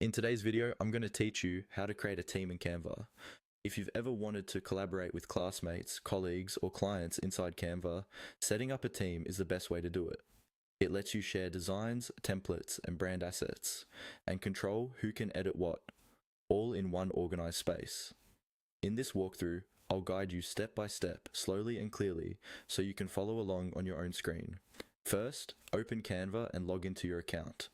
In today's video, I'm going to teach you how to create a team in Canva. If you've ever wanted to collaborate with classmates, colleagues, or clients inside Canva, setting up a team is the best way to do it. It lets you share designs, templates, and brand assets, and control who can edit what, all in one organized space. In this walkthrough, I'll guide you step by step, slowly and clearly, so you can follow along on your own screen. First, open Canva and log into your account.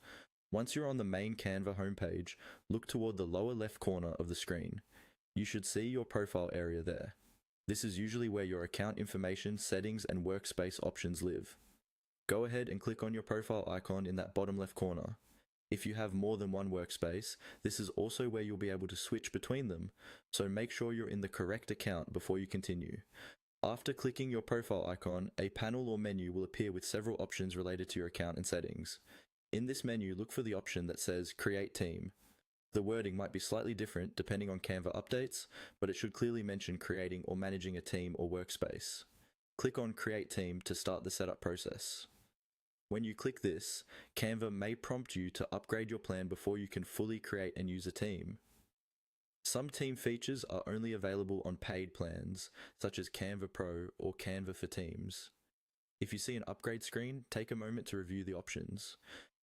Once you're on the main Canva homepage, look toward the lower left corner of the screen. You should see your profile area there. This is usually where your account information, settings, and workspace options live. Go ahead and click on your profile icon in that bottom left corner. If you have more than one workspace, this is also where you'll be able to switch between them, so make sure you're in the correct account before you continue. After clicking your profile icon, a panel or menu will appear with several options related to your account and settings. In this menu, look for the option that says Create Team. The wording might be slightly different depending on Canva updates, but it should clearly mention creating or managing a team or workspace. Click on Create Team to start the setup process. When you click this, Canva may prompt you to upgrade your plan before you can fully create and use a team. Some team features are only available on paid plans, such as Canva Pro or Canva for Teams. If you see an upgrade screen, take a moment to review the options.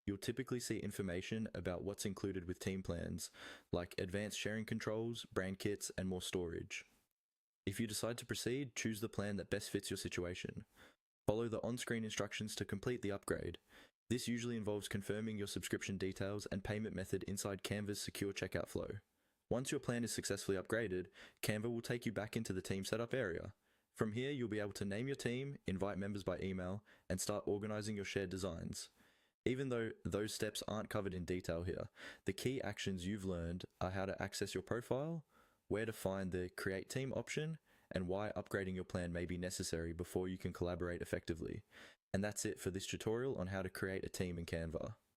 You'll typically see information about what's included with team plans, like advanced sharing controls, brand kits, and more storage. If you decide to proceed, choose the plan that best fits your situation. Follow the on-screen instructions to complete the upgrade. This usually involves confirming your subscription details and payment method inside Canva's secure checkout flow. Once your plan is successfully upgraded, Canva will take you back into the team setup area. From here, you'll be able to name your team, invite members by email, and start organizing your shared designs. Even though those steps aren't covered in detail here, the key actions you've learned are how to access your profile, where to find the Create Team option, and why upgrading your plan may be necessary before you can collaborate effectively. And that's it for this tutorial on how to create a team in Canva.